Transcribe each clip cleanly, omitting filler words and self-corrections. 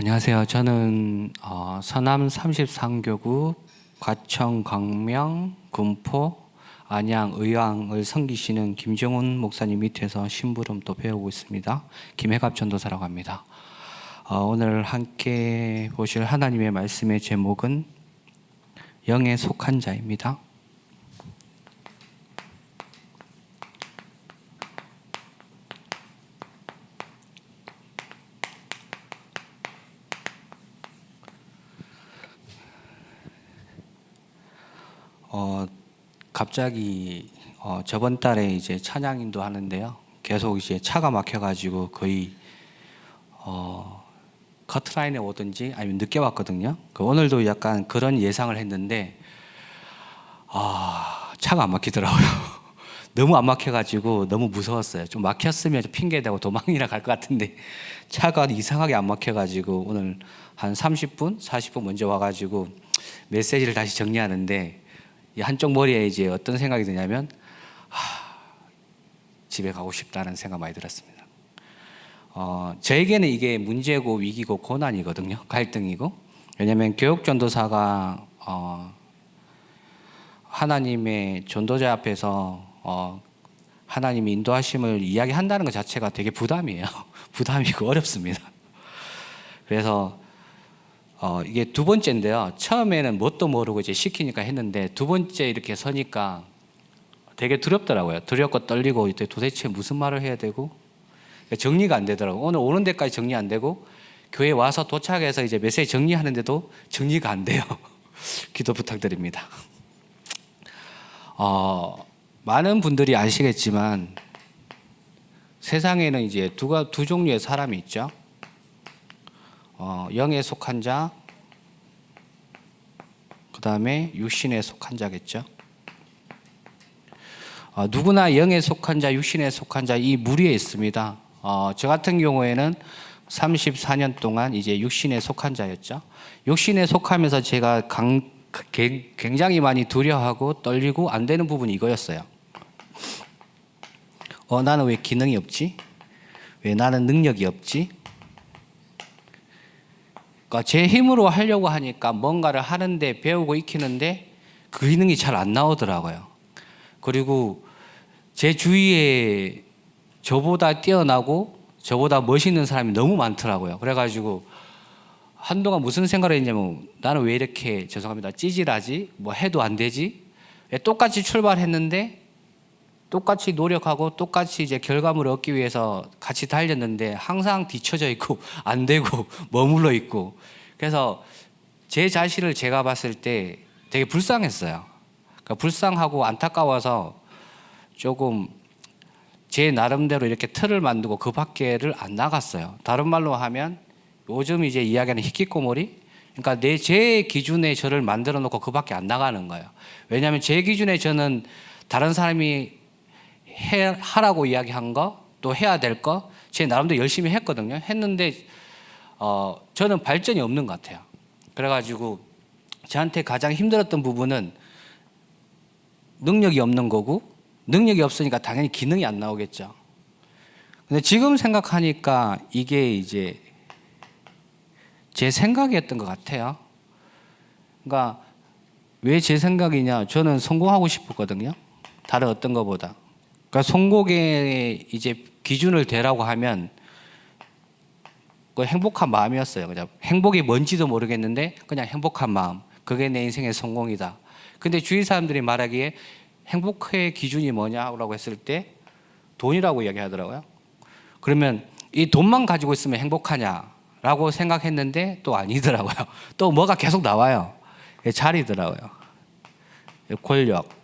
안녕하세요. 저는 서남 33교구 과청, 광명, 군포, 안양, 의왕을 섬기시는 김정훈 목사님 밑에서 심부름 또 배우고 있습니다. 김혜갑 전도사라고 합니다. 오늘 함께 보실 하나님의 말씀의 제목은 영에 속한 자입니다. 갑자기 저번 달에 이제 찬양인도 하는데요. 계속 이제 차가 막혀가지고 거의 커트라인에 오든지 아니면 늦게 왔거든요. 오늘도 약간 그런 예상을 했는데 차가 안 막히더라고요. 너무 안 막혀가지고 너무 무서웠어요. 좀 막혔으면 핑계대고 도망이나 갈 것 같은데 차가 이상하게 안 막혀가지고 오늘 한 30분, 40분 먼저 와가지고 메시지를 다시 정리하는데 이 한쪽 머리에 이제 어떤 생각이 드냐면 집에 가고 싶다는 생각 많이 들었습니다. 저에게는 이게 문제고 위기고 고난이거든요. 갈등이고. 왜냐하면 교육전도사가 하나님의 전도자 앞에서 하나님의 인도하심을 이야기한다는 것 자체가 되게 부담이에요. 부담이고 어렵습니다. 그래서 이게 두 번째인데요. 처음에는 뭣도 모르고 이제 시키니까 했는데 두 번째 이렇게 서니까 되게 두렵더라고요. 두렵고 떨리고 이때 도대체 무슨 말을 해야 되고 정리가 안 되더라고요. 오늘 오는 데까지 정리 안 되고 교회 와서 도착해서 이제 메시지 정리하는데도 정리가 안 돼요. 기도 부탁드립니다. 많은 분들이 아시겠지만 세상에는 이제 두 종류의 사람이 있죠. 영에 속한 자, 그 다음에 육신에 속한 자겠죠. 누구나 영에 속한 자, 육신에 속한 자 이 무리에 있습니다. 저 같은 경우에는 34년 동안 이제 육신에 속한 자였죠. 육신에 속하면서 제가 굉장히 많이 두려워하고 떨리고 안 되는 부분이 이거였어요. 나는 왜 기능이 없지? 왜 나는 능력이 없지? 그러니까 제 힘으로 하려고 하니까 뭔가를 하는데 배우고 익히는데 그 기능이 잘 안 나오더라고요. 그리고 제 주위에 저보다 뛰어나고 저보다 멋있는 사람이 너무 많더라고요. 그래가지고 한동안 무슨 생각을 했냐면 나는 왜 이렇게 죄송합니다 찌질하지? 뭐 해도 안 되지? 똑같이 출발했는데 똑같이 노력하고 똑같이 이제 결과물을 얻기 위해서 같이 달렸는데 항상 뒤처져 있고 안 되고 머물러 있고 그래서 제 자신을 제가 봤을 때 되게 불쌍했어요. 그러니까 불쌍하고 안타까워서 조금 제 나름대로 이렇게 틀을 만들고 그 밖에를 안 나갔어요. 다른 말로 하면 요즘 이제 이야기하는 히키코모리, 그러니까 제 기준에 저를 만들어 놓고 그 밖에 안 나가는 거예요. 왜냐하면 제 기준에 저는 다른 사람이 하라고 이야기한 거, 또 해야 될 거, 제 나름대로 열심히 했거든요. 했는데 저는 발전이 없는 것 같아요. 그래가지고 저한테 가장 힘들었던 부분은 능력이 없는 거고, 능력이 없으니까 당연히 기능이 안 나오겠죠. 근데 지금 생각하니까 이게 이제 제 생각이었던 것 같아요. 그러니까 왜 제 생각이냐? 저는 성공하고 싶었거든요. 다른 어떤 것보다. 그러니까 성공의 이제 기준을 대라고 하면 그 행복한 마음이었어요. 그냥 행복이 뭔지도 모르겠는데 그냥 행복한 마음. 그게 내 인생의 성공이다. 근데 주위 사람들이 말하기에 행복의 기준이 뭐냐고 했을 때 돈이라고 이야기하더라고요. 그러면 이 돈만 가지고 있으면 행복하냐라고 생각했는데 또 아니더라고요. 또 뭐가 계속 나와요. 자리더라고요. 권력.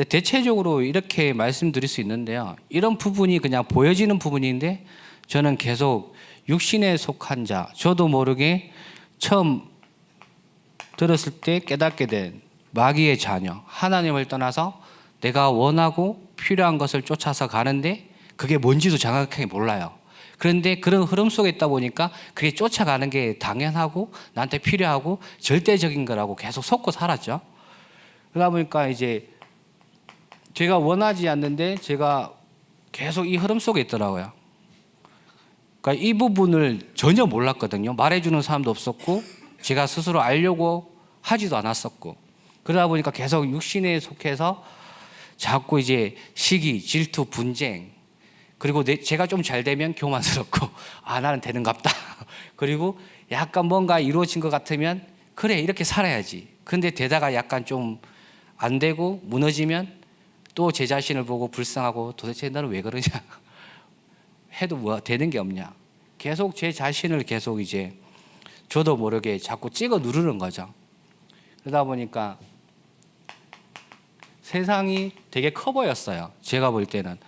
대체적으로 이렇게 말씀드릴 수 있는데요. 이런 부분이 그냥 보여지는 부분인데 저는 계속 육신에 속한 자, 저도 모르게 처음 들었을 때 깨닫게 된 마귀의 자녀, 하나님을 떠나서 내가 원하고 필요한 것을 쫓아서 가는데 그게 뭔지도 정확하게 몰라요. 그런데 그런 흐름 속에 있다 보니까 그게 쫓아가는 게 당연하고 나한테 필요하고 절대적인 거라고 계속 속고 살았죠. 그러다 보니까 이제 제가 원하지 않는데 제가 계속 이 흐름 속에 있더라고요. 그러니까 이 부분을 전혀 몰랐거든요. 말해주는 사람도 없었고 제가 스스로 알려고 하지도 않았었고, 그러다 보니까 계속 육신에 속해서 자꾸 이제 시기, 질투, 분쟁, 그리고 제가 좀 잘 되면 교만스럽고 아 나는 되는갑다. 그리고 약간 뭔가 이루어진 것 같으면 그래 이렇게 살아야지. 근데 되다가 약간 좀 안 되고 무너지면 또 제 자신을 보고 불쌍하고 도대체 너는 왜 그러냐. 해도 뭐 되는 게 없냐. 계속 제 자신을 계속 이제 저도 모르게 자꾸 찍어 누르는 거죠. 그러다 보니까 세상이 되게 커 보였어요. 제가 볼 때는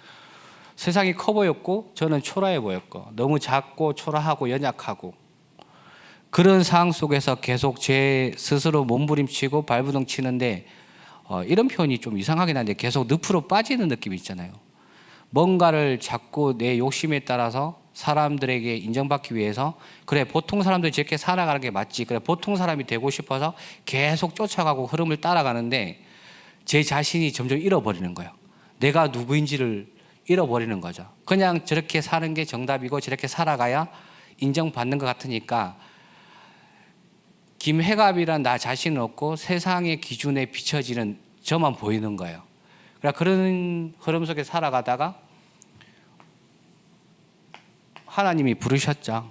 세상이 커 보였고 저는 초라해 보였고 너무 작고 초라하고 연약하고 그런 상황 속에서 계속 제 스스로 몸부림치고 발부둥 치는데 이런 표현이 좀 이상하긴 한데 계속 늪으로 빠지는 느낌이 있잖아요. 뭔가를 자꾸 내 욕심에 따라서 사람들에게 인정받기 위해서 그래 보통 사람들이 저렇게 살아가는 게 맞지, 그래 보통 사람이 되고 싶어서 계속 쫓아가고 흐름을 따라가는데 제 자신이 점점 잃어버리는 거예요. 내가 누구인지를 잃어버리는 거죠. 그냥 저렇게 사는 게 정답이고 저렇게 살아가야 인정받는 것 같으니까 김혜갑이란 나 자신은 없고 세상의 기준에 비춰지는 저만 보이는 거예요. 그러니까 그런 흐름 속에 살아가다가 하나님이 부르셨죠.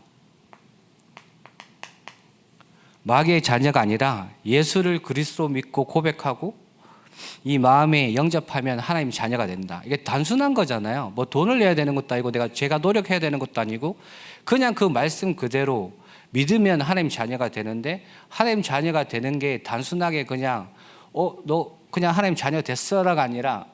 마귀의 자녀가 아니라 예수를 그리스도로 믿고 고백하고 이 마음에 영접하면 하나님 자녀가 된다. 이게 단순한 거잖아요. 뭐 돈을 내야 되는 것도 아니고 제가 노력해야 되는 것도 아니고 그냥 그 말씀 그대로 믿으면 하나님 자녀가 되는데, 하나님 자녀가 되는 게 단순하게 그냥 너 그냥 하나님 자녀 됐어라가 아니라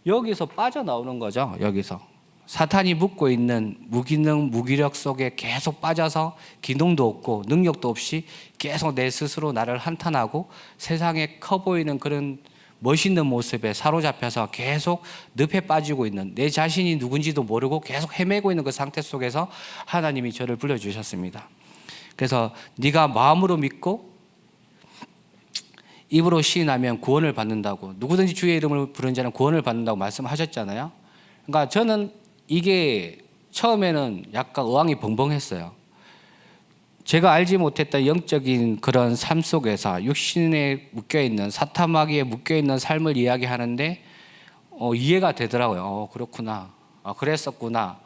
여기서 빠져나오는 거죠. 여기서 사탄이 묶고 있는 무기능 무기력 속에 계속 빠져서 기능도 없고 능력도 없이 계속 내 스스로 나를 한탄하고 세상에 커 보이는 그런 멋있는 모습에 사로잡혀서 계속 늪에 빠지고 있는 내 자신이 누군지도 모르고 계속 헤매고 있는 그 상태 속에서 하나님이 저를 불러주셨습니다. 그래서 네가 마음으로 믿고 입으로 시인하면 구원을 받는다고, 누구든지 주의 이름을 부르는 자는 구원을 받는다고 말씀하셨잖아요. 그러니까 저는 이게 처음에는 약간 어항이 벙벙했어요. 제가 알지 못했던 영적인 그런 삶 속에서 육신에 묶여있는 사타마귀에 묶여있는 삶을 이야기하는데 이해가 되더라고요. 그렇구나. 그랬었구나.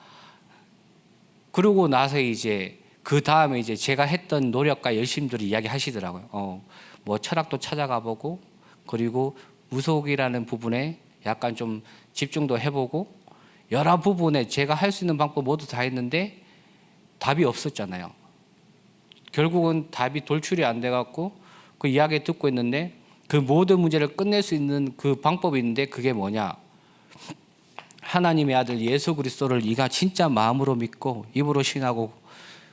그러고 나서 이제 그 다음에 이제 제가 했던 노력과 열심들을 이야기하시더라고요. 뭐 철학도 찾아가 보고 그리고 무속이라는 부분에 약간 좀 집중도 해보고 여러 부분에 제가 할 수 있는 방법 모두 다 했는데 답이 없었잖아요. 결국은 답이 돌출이 안 돼갖고 그 이야기 듣고 있는데 그 모든 문제를 끝낼 수 있는 그 방법이 있는데 그게 뭐냐? 하나님의 아들 예수 그리스도를 네가 진짜 마음으로 믿고 입으로 신하고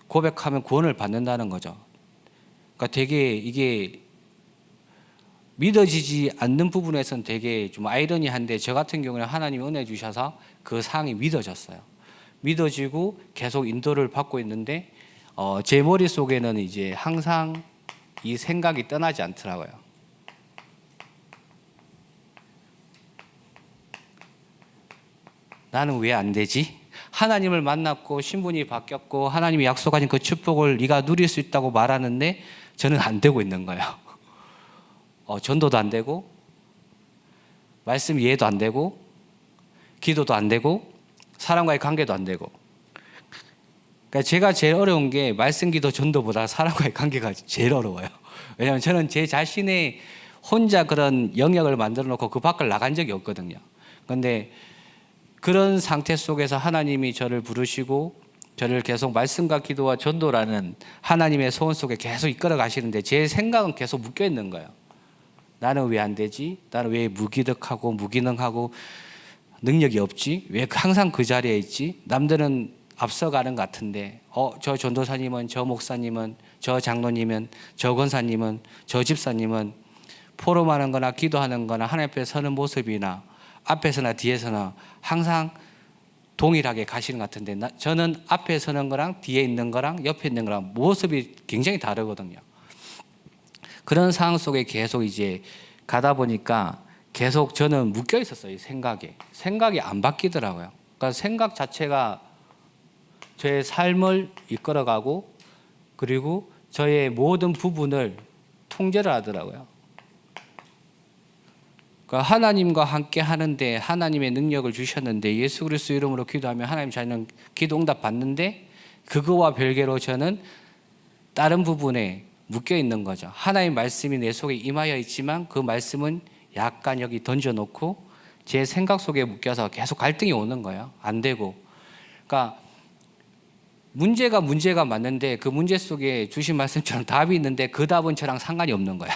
고백하면 구원을 받는다는 거죠. 그러니까 되게 이게 믿어지지 않는 부분에서는 되게 좀 아이러니한데 저 같은 경우는 하나님이 은혜 주셔서 그 사항이 믿어졌어요. 믿어지고 계속 인도를 받고 있는데 제 머릿속에는 이제 항상 이 생각이 떠나지 않더라고요. 나는 왜 안 되지? 하나님을 만났고 신분이 바뀌었고 하나님이 약속하신 그 축복을 네가 누릴 수 있다고 말하는데 저는 안 되고 있는 거예요. 전도도 안 되고 말씀 이해도 안 되고 기도도 안 되고 사람과의 관계도 안 되고. 그러니까 제가 제일 어려운 게 말씀 기도 전도보다 사람과의 관계가 제일 어려워요. 왜냐하면 저는 제 자신의 혼자 그런 영역을 만들어 놓고 그 밖을 나간 적이 없거든요. 그런데 그런 상태 속에서 하나님이 저를 부르시고 저를 계속 말씀과 기도와 전도라는 하나님의 소원 속에 계속 이끌어 가시는데 제 생각은 계속 묶여 있는 거예요. 나는 왜 안 되지? 나는 왜 무기력하고 무기능하고 능력이 없지? 왜 항상 그 자리에 있지? 남들은 앞서가는 것 같은데 저 전도사님은, 저 목사님은, 저 장로님은, 저 권사님은, 저 집사님은 포럼하는 거나 기도하는 거나 하나님 앞에 서는 모습이나 앞에서나 뒤에서나 항상 동일하게 가시는 것 같은데 저는 앞에 서는 거랑 뒤에 있는 거랑 옆에 있는 거랑 모습이 굉장히 다르거든요. 그런 상황 속에 계속 이제 가다 보니까 계속 저는 묶여 있었어요. 이 생각이 안 바뀌더라고요. 그러니까 생각 자체가 저의 삶을 이끌어가고 그리고 저의 모든 부분을 통제를 하더라고요. 그러니까 하나님과 함께 하는데 하나님의 능력을 주셨는데 예수 그리스도 이름으로 기도하면 하나님 자녀는 기도 응답 받는데 그거와 별개로 저는 다른 부분에 묶여 있는 거죠. 하나님의 말씀이 내 속에 임하여 있지만 그 말씀은 약간 여기 던져놓고 제 생각 속에 묶여서 계속 갈등이 오는 거예요. 안 되고. 그러니까 문제가 맞는데 그 문제 속에 주신 말씀처럼 답이 있는데 그 답은 저랑 상관이 없는 거예요.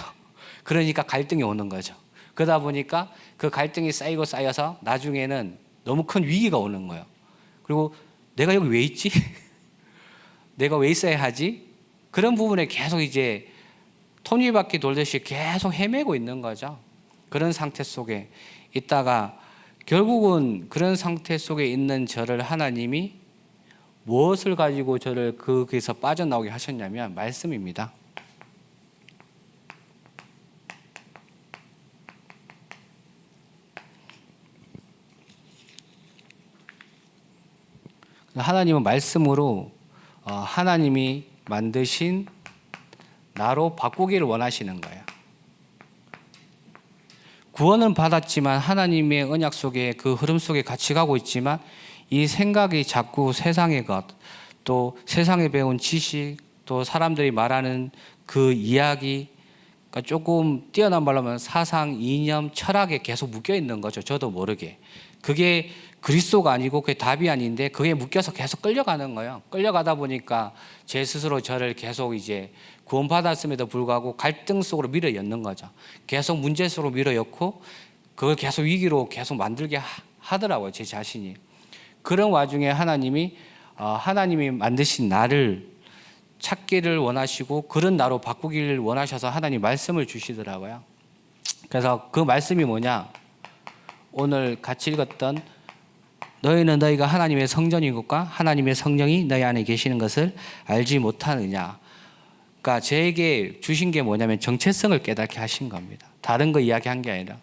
그러니까 갈등이 오는 거죠. 그러다 보니까 그 갈등이 쌓이고 쌓여서 나중에는 너무 큰 위기가 오는 거예요. 그리고 내가 여기 왜 있지? 내가 왜 있어야 하지? 그런 부분에 계속 이제 톱니바퀴 돌듯이 계속 헤매고 있는 거죠. 그런 상태 속에 있다가 결국은 그런 상태 속에 있는 저를 하나님이 무엇을 가지고 저를 거기서 빠져나오게 하셨냐면 말씀입니다. 하나님은 말씀으로 하나님이 만드신 나로 바꾸기를 원하시는 거예요. 구원은 받았지만 하나님의 언약 속에 그 흐름 속에 같이 가고 있지만 이 생각이 자꾸 세상의 것, 또 세상에 배운 지식, 또 사람들이 말하는 그 이야기, 그러니까 조금 뛰어난 말로 하면 사상, 이념, 철학에 계속 묶여 있는 거죠. 저도 모르게. 그게 그리스도가 아니고 그게 답이 아닌데 그게 묶여서 계속 끌려가는 거예요. 끌려가다 보니까 제 스스로 저를 계속 이제 구원받았음에도 불구하고 갈등 속으로 밀어넣는 거죠. 계속 문제 속으로 밀어넣고 그걸 계속 위기로 계속 만들게 하더라고요. 제 자신이. 그런 와중에 하나님이 만드신 나를 찾기를 원하시고 그런 나로 바꾸기를 원하셔서 하나님 말씀을 주시더라고요. 그래서 그 말씀이 뭐냐? 오늘 같이 읽었던 너희는 너희가 하나님의 성전인 것과 하나님의 성령이 너희 안에 계시는 것을 알지 못하느냐. 그러니까 저에게 주신 게 뭐냐면 정체성을 깨닫게 하신 겁니다. 다른 거 이야기한 게 아니라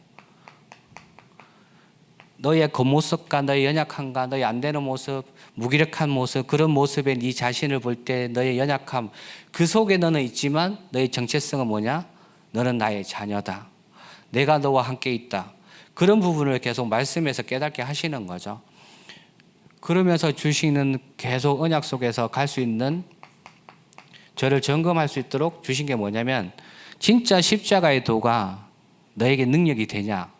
너희의 겉모습과 너희 연약함과 너희 안 되는 모습, 무기력한 모습, 그런 모습에 네 자신을 볼 때 너의 연약함, 그 속에 너는 있지만 너의 정체성은 뭐냐? 너는 나의 자녀다. 내가 너와 함께 있다. 그런 부분을 계속 말씀에서 깨닫게 하시는 거죠. 그러면서 주시는 계속 언약 속에서 갈 수 있는 저를 점검할 수 있도록 주신 게 뭐냐면 진짜 십자가의 도가 너에게 능력이 되냐?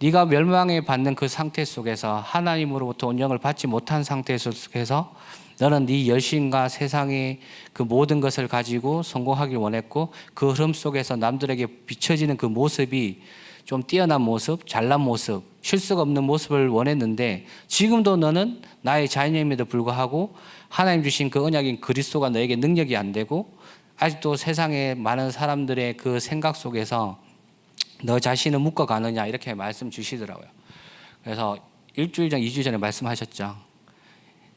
네가 멸망에 받는 그 상태 속에서 하나님으로부터 온영을 받지 못한 상태 속에서 너는 네 열심과 세상의 그 모든 것을 가지고 성공하길 원했고 그 흐름 속에서 남들에게 비춰지는 그 모습이 좀 뛰어난 모습, 잘난 모습, 실수가 없는 모습을 원했는데 지금도 너는 나의 자녀임에도 불구하고 하나님 주신 그 언약인 그리스도가 너에게 능력이 안 되고 아직도 세상에 많은 사람들의 그 생각 속에서 너 자신을 묶어가느냐 이렇게 말씀 주시더라고요. 그래서 일주일 전, 2주 전에 말씀하셨죠.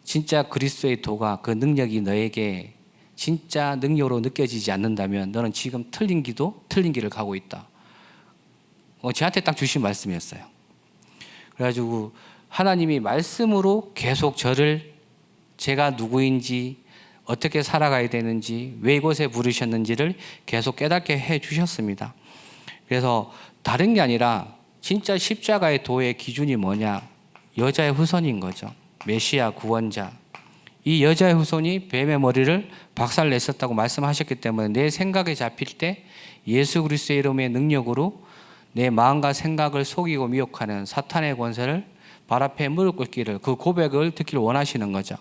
진짜 그리스도의 도가 그 능력이 너에게 진짜 능력으로 느껴지지 않는다면 너는 지금 틀린 기도, 틀린 길을 가고 있다. 저한테 딱 주신 말씀이었어요. 그래가지고 하나님이 말씀으로 계속 저를 제가 누구인지 어떻게 살아가야 되는지 왜 이곳에 부르셨는지를 계속 깨닫게 해 주셨습니다. 그래서 다른 게 아니라 진짜 십자가의 도의 기준이 뭐냐? 여자의 후손인 거죠. 메시아 구원자. 이 여자의 후손이 뱀의 머리를 박살냈었다고 말씀하셨기 때문에 내 생각에 잡힐 때 예수 그리스도의 이름의 능력으로 내 마음과 생각을 속이고 미혹하는 사탄의 권세를 발 앞에 무릎 꿇기를 그 고백을 듣기를 원하시는 거죠.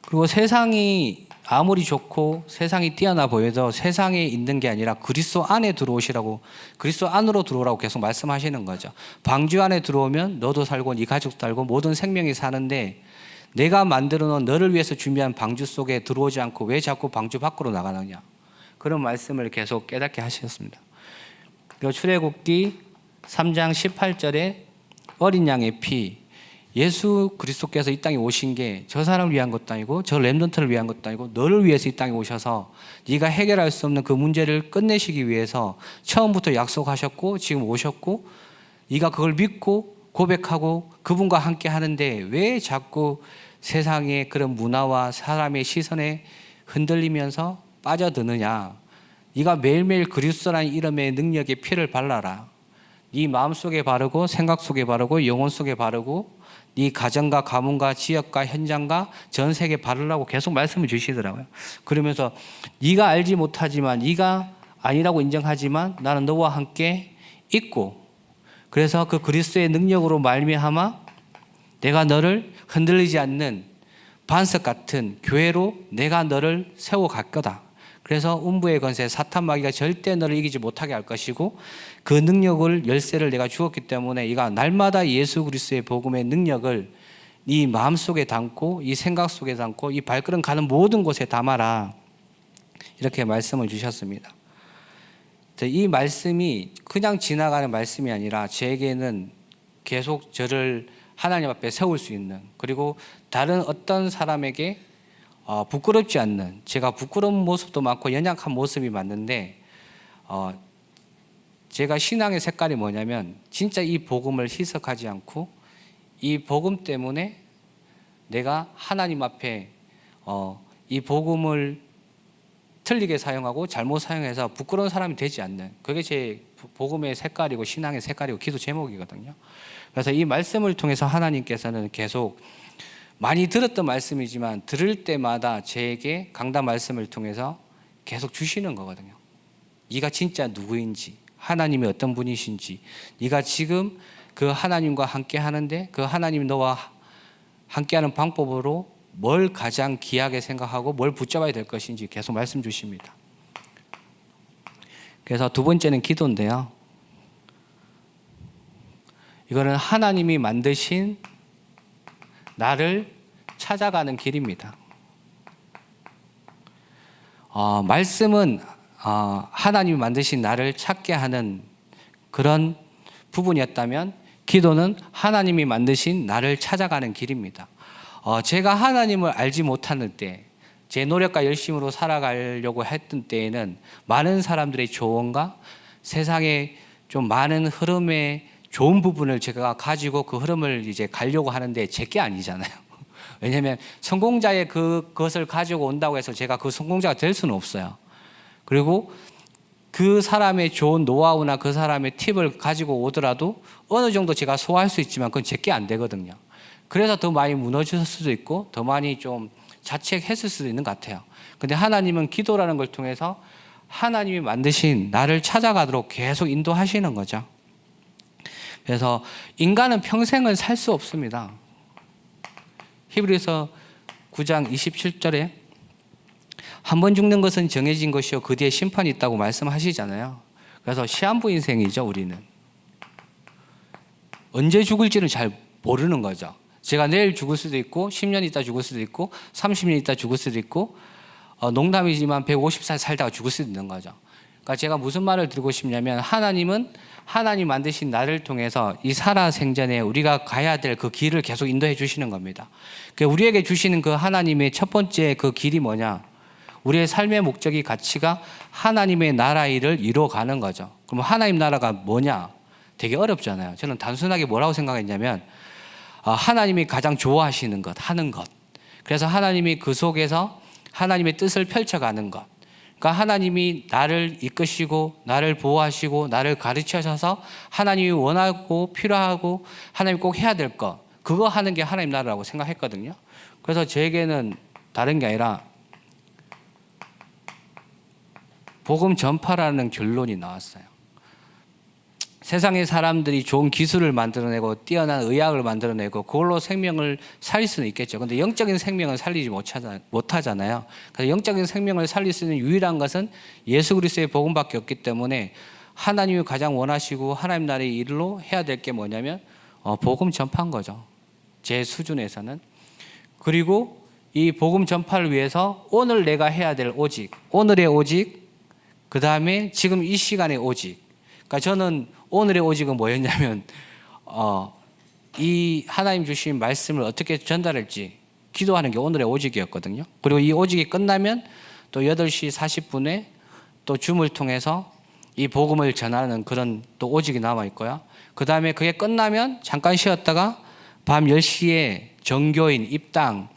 그리고 세상이 아무리 좋고 세상이 뛰어나 보여도 세상에 있는 게 아니라 그리스도 안에 들어오시라고 그리스도 안으로 들어오라고 계속 말씀하시는 거죠. 방주 안에 들어오면 너도 살고 네 가족도 살고 모든 생명이 사는데 내가 만들어 놓은 너를 위해서 준비한 방주 속에 들어오지 않고 왜 자꾸 방주 밖으로 나가느냐. 그런 말씀을 계속 깨닫게 하셨습니다. 그리고 출애굽기 3장 18절에 어린 양의 피, 예수 그리스도께서 이 땅에 오신 게 저 사람을 위한 것도 아니고 저 렘넌트를 위한 것도 아니고 너를 위해서 이 땅에 오셔서 네가 해결할 수 없는 그 문제를 끝내시기 위해서 처음부터 약속하셨고 지금 오셨고 네가 그걸 믿고 고백하고 그분과 함께 하는데 왜 자꾸 세상의 그런 문화와 사람의 시선에 흔들리면서 빠져드느냐. 네가 매일매일 그리스도라는 이름의 능력의 피를 발라라. 네 마음속에 바르고 생각 속에 바르고 영혼 속에 바르고 네 가정과 가문과 지역과 현장과 전 세계에 바르라고 계속 말씀을 주시더라고요. 그러면서 네가 알지 못하지만 네가 아니라고 인정하지만 나는 너와 함께 있고 그래서 그 그리스도의 능력으로 말미암아 내가 너를 흔들리지 않는 반석 같은 교회로 내가 너를 세워갈 거다. 그래서 음부의 권세 사탄 마귀가 절대 너를 이기지 못하게 할 것이고 그 능력을 열쇠를 내가 주었기 때문에 네가 날마다 예수 그리스도의 복음의 능력을 네 마음속에 담고 이 생각 속에 담고 이 발걸음 가는 모든 곳에 담아라. 이렇게 말씀을 주셨습니다. 이 말씀이 그냥 지나가는 말씀이 아니라 제게는 계속 저를 하나님 앞에 세울 수 있는 그리고 다른 어떤 사람에게 부끄럽지 않는 제가 부끄러운 모습도 많고 연약한 모습이 많은데 제가 신앙의 색깔이 뭐냐면 진짜 이 복음을 희석하지 않고 이 복음 때문에 내가 하나님 앞에 이 복음을 틀리게 사용하고 잘못 사용해서 부끄러운 사람이 되지 않는 그게 제 복음의 색깔이고 신앙의 색깔이고 기도 제목이거든요. 그래서 이 말씀을 통해서 하나님께서는 계속 많이 들었던 말씀이지만 들을 때마다 제게 강단 말씀을 통해서 계속 주시는 거거든요. 네가 진짜 누구인지 하나님이 어떤 분이신지 네가 지금 그 하나님과 함께 하는데 그 하나님이 너와 함께하는 방법으로 뭘 가장 귀하게 생각하고 뭘 붙잡아야 될 것인지 계속 말씀 주십니다. 그래서 두 번째는 기도인데요. 이거는 하나님이 만드신 나를 찾아가는 길입니다. 말씀은 하나님이 만드신 나를 찾게 하는 그런 부분이었다면 기도는 하나님이 만드신 나를 찾아가는 길입니다. 제가 하나님을 알지 못하는 때 제 노력과 열심으로 살아가려고 했던 때에는 많은 사람들의 조언과 세상의 좀 많은 흐름의 좋은 부분을 제가 가지고 그 흐름을 이제 가려고 하는데 제게 아니잖아요. 왜냐하면 성공자의 그것을 가지고 온다고 해서 제가 그 성공자가 될 수는 없어요. 그리고 그 사람의 좋은 노하우나 그 사람의 팁을 가지고 오더라도 어느 정도 제가 소화할 수 있지만 그건 제게 안 되거든요. 그래서 더 많이 무너졌을 수도 있고 더 많이 좀 자책했을 수도 있는 것 같아요. 근데 하나님은 기도라는 걸 통해서 하나님이 만드신 나를 찾아가도록 계속 인도하시는 거죠. 그래서 인간은 평생을 살 수 없습니다. 히브리서 9장 27절에 한 번 죽는 것은 정해진 것이요 그 뒤에 심판이 있다고 말씀하시잖아요. 그래서 시한부 인생이죠. 우리는 언제 죽을지는 잘 모르는 거죠. 제가 내일 죽을 수도 있고 10년 있다 죽을 수도 있고 30년 있다 죽을 수도 있고 농담이지만 150살 살다가 죽을 수도 있는 거죠. 그러니까 제가 무슨 말을 드리고 싶냐면 하나님은 하나님 만드신 나를 통해서 이 살아생전에 우리가 가야 될 그 길을 계속 인도해 주시는 겁니다. 우리에게 주시는 그 하나님의 첫 번째 그 길이 뭐냐? 우리의 삶의 목적이 가치가 하나님의 나라 일을 이루어가는 거죠. 그럼 하나님 나라가 뭐냐? 되게 어렵잖아요. 저는 단순하게 뭐라고 생각했냐면 하나님이 가장 좋아하시는 것, 하는 것. 그래서 하나님이 그 속에서 하나님의 뜻을 펼쳐가는 것. 그러니까 하나님이 나를 이끄시고 나를 보호하시고 나를 가르치셔서 하나님이 원하고 필요하고 하나님이 꼭 해야 될 것. 그거 하는 게 하나님 나라라고 생각했거든요. 그래서 제게는 다른 게 아니라 복음 전파라는 결론이 나왔어요. 세상의 사람들이 좋은 기술을 만들어내고 뛰어난 의학을 만들어내고 그걸로 생명을 살릴 수는 있겠죠. 그런데 영적인 생명을 살리지 못하잖아요. 그래서 영적인 생명을 살릴 수 있는 유일한 것은 예수 그리스도의 복음밖에 없기 때문에 하나님이 가장 원하시고 하나님 나라의 일로 해야 될 게 뭐냐면 복음 전파인 거죠. 제 수준에서는. 그리고 이 복음 전파를 위해서 오늘 내가 해야 될 오직, 오늘의 오직, 그 다음에 지금 이 시간의 오직. 그러니까 저는 오늘의 오직은 뭐였냐면 이 하나님 주신 말씀을 어떻게 전달할지 기도하는 게 오늘의 오직이었거든요. 그리고 이 오직이 끝나면 또 8시 40분에 또 줌을 통해서 이 복음을 전하는 그런 또 오직이 남아 있고요. 그 다음에 그게 끝나면 잠깐 쉬었다가 밤 10시에 정교인 입당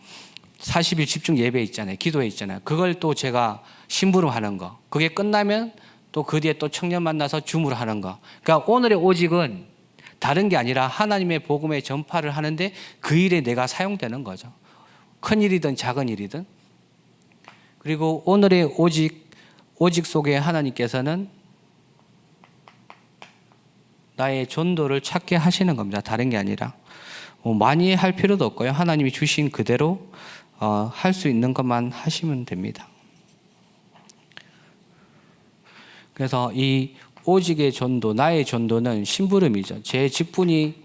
40일 집중 예배 있잖아요. 기도회 있잖아요. 그걸 또 제가 심부름하는 거. 그게 끝나면 또 그 뒤에 또 청년 만나서 주무하는 거. 그러니까 오늘의 오직은 다른 게 아니라 하나님의 복음의 전파를 하는데 그 일에 내가 사용되는 거죠. 큰 일이든 작은 일이든. 그리고 오늘의 오직 속에 하나님께서는 나의 전도를 찾게 하시는 겁니다. 다른 게 아니라. 많이 할 필요도 없고요. 하나님이 주신 그대로 할 수 있는 것만 하시면 됩니다. 그래서 이 오직의 전도, 나의 전도는 심부름이죠. 제 직분이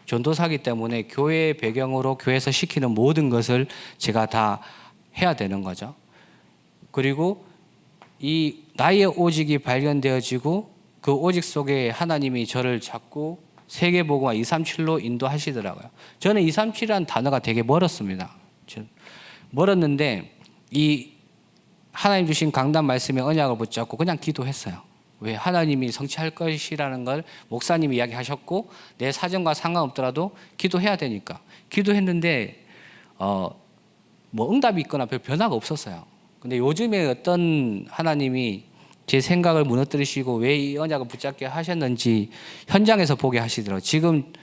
전도사기 때문에 교회의 배경으로 교회에서 시키는 모든 것을 제가 다 해야 되는 거죠. 그리고 이 나의 오직이 발견되어지고 그 오직 속에 하나님이 저를 자꾸 세계복음화 237로 인도하시더라고요. 저는 237이라는 단어가 되게 멀었습니다. 멀었는데 이 하나님 주신 강단 말씀의 언약을 붙잡고 그냥 기도했어요. 왜? 하나님이 성취할 것이라는 걸 목사님이 이야기하셨고 내 사정과 상관없더라도 기도해야 되니까 기도했는데 뭐 응답이 있거나 별 변화가 없었어요. 근데 요즘에 어떤 하나님이 제 생각을 무너뜨리시고 왜 이 언약을 붙잡게 하셨는지 현장에서 보게 하시더라고요. 지금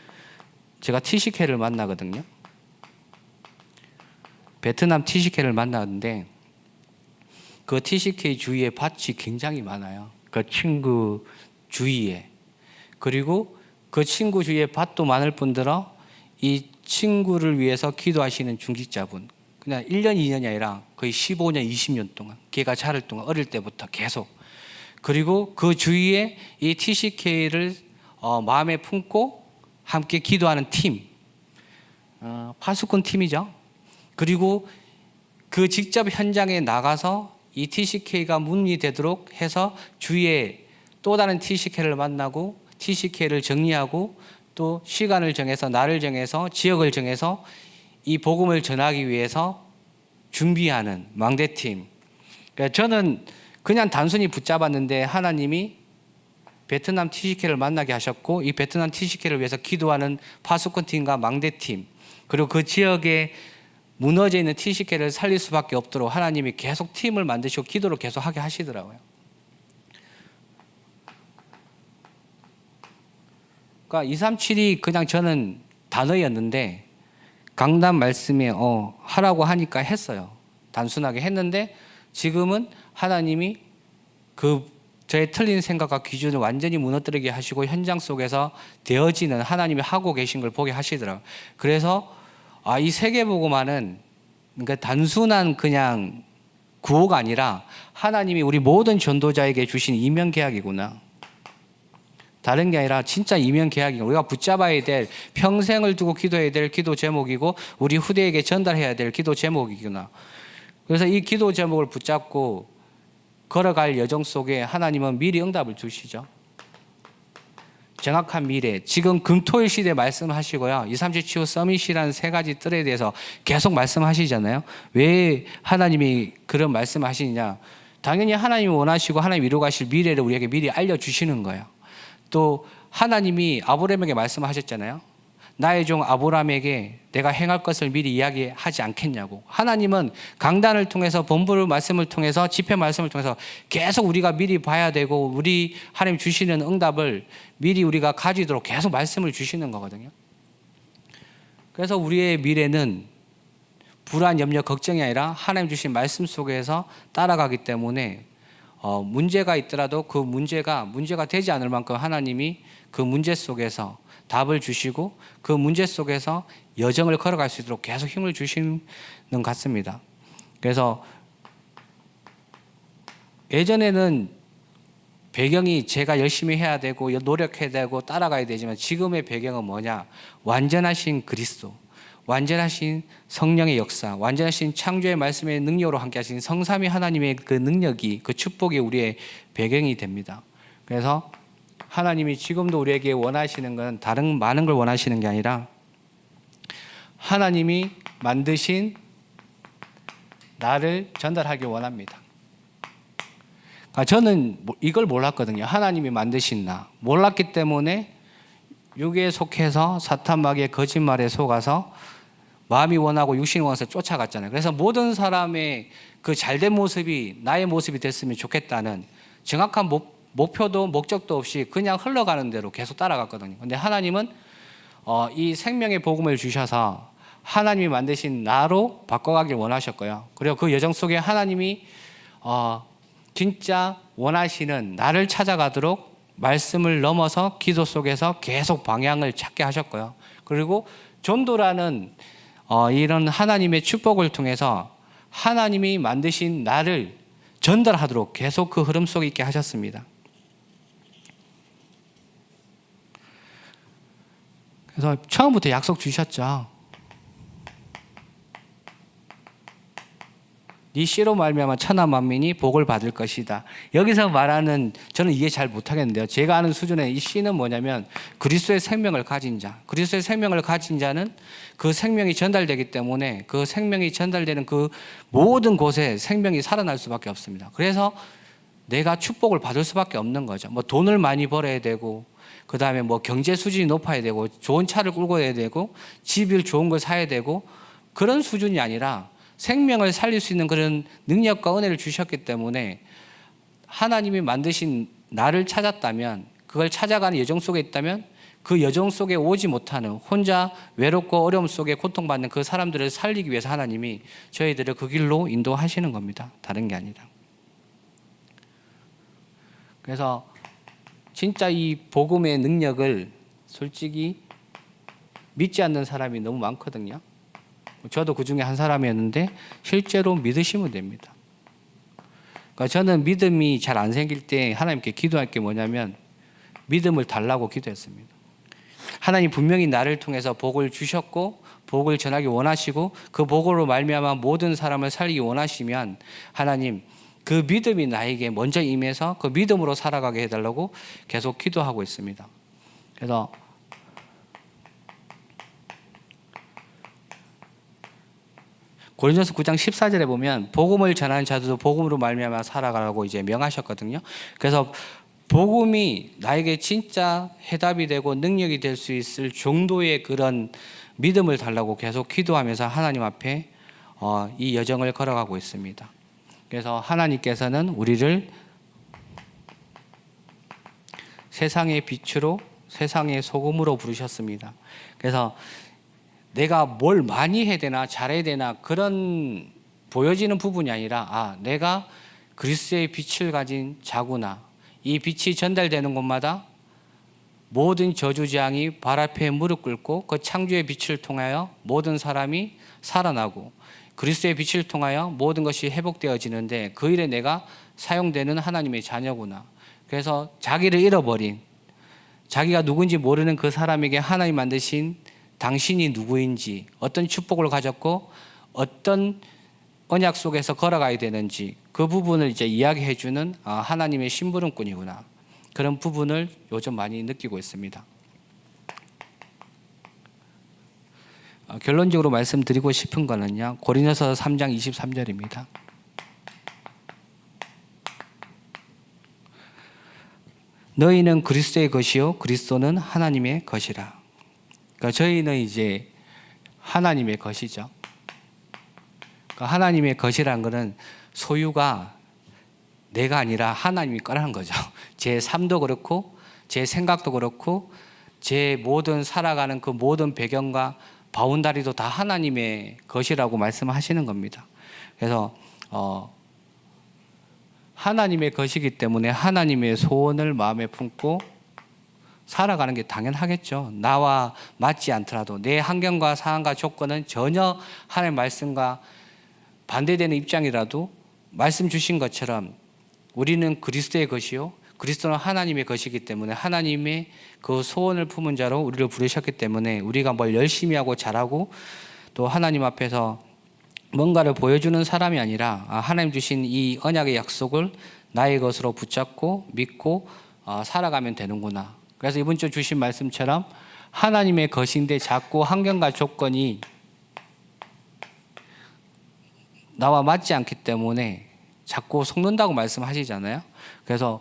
제가 TCK를 만나거든요. 베트남 TCK를 만나는데 그 TCK 주위에 밭이 굉장히 많아요. 그 친구 주위에. 그리고 그 친구 주위에 밭도 많을 뿐더러 이 친구를 위해서 기도하시는 중직자분. 그냥 1년, 2년이 아니라 거의 15년, 20년 동안 걔가 자랄 동안 어릴 때부터 계속. 그리고 그 주위에 이 TCK를 마음에 품고 함께 기도하는 팀. 파수꾼 팀이죠. 그리고 그 직접 현장에 나가서 이 TCK가 문이 되도록 해서 주위에 또 다른 TCK를 만나고 TCK를 정리하고 또 시간을 정해서 날을 정해서 지역을 정해서 이 복음을 전하기 위해서 준비하는 망대팀. 그러니까 저는 그냥 단순히 붙잡았는데 하나님이 베트남 TCK를 만나게 하셨고 이 베트남 TCK를 위해서 기도하는 파수꾼 팀과 망대팀 그리고 그 지역에 무너져 있는 TCK를 살릴 수밖에 없도록 하나님이 계속 팀을 만드시고 기도를 계속하게 하시더라고요. 그러니까 237이 그냥 저는 단어였는데 강단 말씀에 하라고 하니까 했어요. 단순하게 했는데 지금은 하나님이 그 저의 틀린 생각과 기준을 완전히 무너뜨리게 하시고 현장 속에서 되어지는 하나님이 하고 계신 걸 보게 하시더라고요. 그래서 이 세계복음화는 그러니까 단순한 그냥 구호가 아니라 하나님이 우리 모든 전도자에게 주신 이면계약이구나. 다른 게 아니라 진짜 이면계약이고 우리가 붙잡아야 될 평생을 두고 기도해야 될 기도 제목이고 우리 후대에게 전달해야 될 기도 제목이구나. 그래서 이 기도 제목을 붙잡고 걸어갈 여정 속에 하나님은 미리 응답을 주시죠. 정확한 미래, 지금 금토일 시대 말씀하시고요. 237 치유 서밋이라는 세 가지 뜰에 대해서 계속 말씀하시잖아요. 왜 하나님이 그런 말씀하시느냐. 당연히 하나님이 원하시고 하나님이 이루어가실 미래를 우리에게 미리 알려주시는 거예요. 또 하나님이 아브라함에게 말씀하셨잖아요. 나의 종 아브라함에게 내가 행할 것을 미리 이야기하지 않겠냐고. 하나님은 강단을 통해서 본부를 말씀을 통해서 집회 말씀을 통해서 계속 우리가 미리 봐야 되고 우리 하나님 주시는 응답을 미리 우리가 가지도록 계속 말씀을 주시는 거거든요. 그래서 우리의 미래는 불안, 염려, 걱정이 아니라 하나님 주신 말씀 속에서 따라가기 때문에 문제가 있더라도 그 문제가 되지 않을 만큼 하나님이 그 문제 속에서 답을 주시고 그 문제 속에서 여정을 걸어갈 수 있도록 계속 힘을 주시는 것 같습니다. 그래서 예전에는 배경이 제가 열심히 해야 되고 노력해야 되고 따라가야 되지만 지금의 배경은 뭐냐? 완전하신 그리스도, 완전하신 성령의 역사, 완전하신 창조의 말씀의 능력으로 함께 하신 성삼위 하나님의 그 능력이 그 축복이 우리의 배경이 됩니다. 그래서 하나님이 지금도 우리에게 원하시는 건 다른 많은 걸 원하시는 게 아니라 하나님이 만드신 나를 전달하기 원합니다. 저는 이걸 몰랐거든요. 하나님이 만드신 나 몰랐기 때문에 육에 속해서 사탄 마귀의 거짓말에 속아서 마음이 원하고 육신이 원해서 쫓아갔잖아요. 그래서 모든 사람의 그 잘된 모습이 나의 모습이 됐으면 좋겠다는 정확한 목표도 목적도 없이 그냥 흘러가는 대로 계속 따라갔거든요. 근데 하나님은 이 생명의 복음을 주셔서 하나님이 만드신 나로 바꿔가길 원하셨고요. 그리고 그 여정 속에 하나님이 진짜 원하시는 나를 찾아가도록 말씀을 넘어서 기도 속에서 계속 방향을 찾게 하셨고요. 그리고 전도라는 이런 하나님의 축복을 통해서 하나님이 만드신 나를 전달하도록 계속 그 흐름 속에 있게 하셨습니다. 그래서 처음부터 약속 주셨죠. 네 씨로 말미암아 천하 만민이 복을 받을 것이다. 여기서 말하는, 저는 이해 잘 못하겠는데요. 제가 아는 수준의 이 씨는 뭐냐면 그리스도의 생명을 가진 자. 그리스도의 생명을 가진 자는 그 생명이 전달되기 때문에 그 생명이 전달되는 그 모든 곳에 생명이 살아날 수밖에 없습니다. 그래서 내가 축복을 받을 수밖에 없는 거죠. 뭐 돈을 많이 벌어야 되고, 그 다음에 뭐 경제 수준이 높아야 되고, 좋은 차를 끌고 가야 되고, 집을 좋은 걸 사야 되고, 그런 수준이 아니라 생명을 살릴 수 있는 그런 능력과 은혜를 주셨기 때문에 하나님이 만드신 나를 찾았다면, 그걸 찾아가는 여정 속에 있다면 그 여정 속에 오지 못하는, 혼자 외롭고 어려움 속에 고통받는 그 사람들을 살리기 위해서 하나님이 저희들을 그 길로 인도하시는 겁니다. 다른 게 아니라. 그래서 진짜 이 복음의 능력을 솔직히 믿지 않는 사람이 너무 많거든요. 저도 그 중에 한 사람이었는데 실제로 믿으시면 됩니다. 그러니까 저는 믿음이 잘 안 생길 때 하나님께 기도할 게 뭐냐면 믿음을 달라고 기도했습니다. 하나님 분명히 나를 통해서 복을 주셨고 복을 전하기 원하시고 그 복으로 말미암아 모든 사람을 살리기 원하시면 하나님 그 믿음이 나에게 먼저 임해서 그 믿음으로 살아가게 해달라고 계속 기도하고 있습니다. 그래서 고린도서 9장 14절에 보면 복음을 전하는 자들도 복음으로 말미암아 살아가라고 이제 명하셨거든요. 그래서 복음이 나에게 진짜 해답이 되고 능력이 될 수 있을 정도의 그런 믿음을 달라고 계속 기도하면서 하나님 앞에 이 여정을 걸어가고 있습니다. 그래서 하나님께서는 우리를 세상의 빛으로 세상의 소금으로 부르셨습니다. 그래서 내가 뭘 많이 해야 되나 잘해야 되나 그런 보여지는 부분이 아니라 내가 그리스도의 빛을 가진 자구나. 이 빛이 전달되는 곳마다 모든 저주재앙이 발 앞에 무릎 꿇고 그 창조의 빛을 통하여 모든 사람이 살아나고 그리스도의 빛을 통하여 모든 것이 회복되어지는데 그 일에 내가 사용되는 하나님의 자녀구나. 그래서 자기를 잃어버린, 자기가 누군지 모르는 그 사람에게 하나님 만드신 당신이 누구인지, 어떤 축복을 가졌고 어떤 언약 속에서 걸어가야 되는지 그 부분을 이제 이야기해 주는 하나님의 심부름꾼이구나. 그런 부분을 요즘 많이 느끼고 있습니다. 결론적으로 말씀드리고 싶은 거는요. 고린도서 3장 23절입니다. 너희는 그리스도의 것이요 그리스도는 하나님의 것이라. 그러니까 저희는 이제 하나님의 것이죠. 그러니까 하나님의 것이란 것은 소유가 내가 아니라 하나님이 꺼내는 거죠. 제 삶도 그렇고 제 생각도 그렇고 제 모든 살아가는 그 모든 배경과 바운다리도 다 하나님의 것이라고 말씀하시는 겁니다. 그래서 하나님의 것이기 때문에 하나님의 소원을 마음에 품고 살아가는 게 당연하겠죠. 나와 맞지 않더라도 내 환경과 상황과 조건은 전혀 하나님의 말씀과 반대되는 입장이라도 말씀 주신 것처럼 우리는 그리스도의 것이요 그리스도는 하나님의 것이기 때문에 하나님의 그 소원을 품은 자로 우리를 부르셨기 때문에 우리가 뭘 열심히 하고 잘하고 또 하나님 앞에서 뭔가를 보여주는 사람이 아니라 하나님 주신 이 언약의 약속을 나의 것으로 붙잡고 믿고 살아가면 되는구나. 그래서 이번 주 주신 말씀처럼 하나님의 것인데 자꾸 환경과 조건이 나와 맞지 않기 때문에 자꾸 속는다고 말씀하시잖아요. 그래서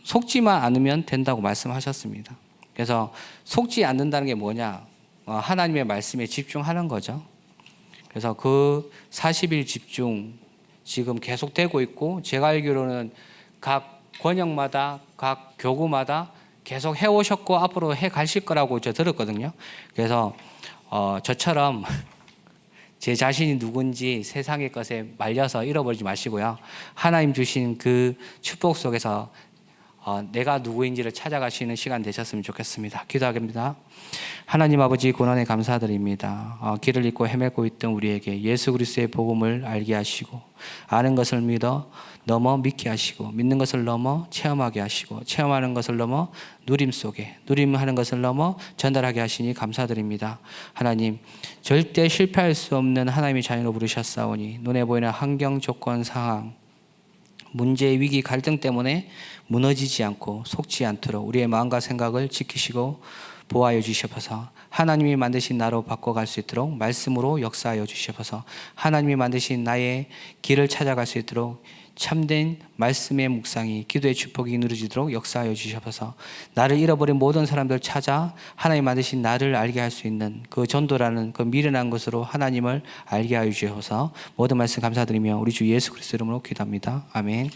속지만 않으면 된다고 말씀하셨습니다. 그래서 속지 않는다는 게 뭐냐? 하나님의 말씀에 집중하는 거죠. 그래서 그 40일 집중 지금 계속되고 있고, 제가 알기로는 각 권역마다 각 교구마다 계속 해오셨고 앞으로 해 가실 거라고 저 들었거든요. 그래서 저처럼 제 자신이 누군지 세상의 것에 말려서 잃어버리지 마시고요. 하나님 주신 그 축복 속에서 내가 누구인지를 찾아가시는 시간 되셨으면 좋겠습니다. 기도하겠습니다. 하나님 아버지, 고난에 감사드립니다. 길을 잃고 헤매고 있던 우리에게 예수 그리스도의 복음을 알게 하시고, 아는 것을 믿어 넘어 믿게 하시고, 믿는 것을 넘어 체험하게 하시고, 체험하는 것을 넘어 누림 속에, 누림하는 것을 넘어 전달하게 하시니 감사드립니다. 하나님, 절대 실패할 수 없는 하나님의 자녀로 부르셨사오니 눈에 보이는 환경, 조건, 상황, 문제, 위기, 갈등 때문에 무너지지 않고 속지 않도록 우리의 마음과 생각을 지키시고 보호하여 주시옵소서. 하나님이 만드신 나로 바꿔갈 수 있도록 말씀으로 역사하여 주시옵소서. 하나님이 만드신 나의 길을 찾아갈 수 있도록 참된 말씀의 묵상이, 기도의 축복이 누려지도록 역사하여 주시옵소서. 나를 잃어버린 모든 사람들 찾아 하나님 만드신 나를 알게 할 수 있는 그 전도라는 그 미련한 것으로 하나님을 알게 하여 주시옵소서. 모든 말씀 감사드리며 우리 주 예수 그리스도 이름으로 기도합니다. 아멘.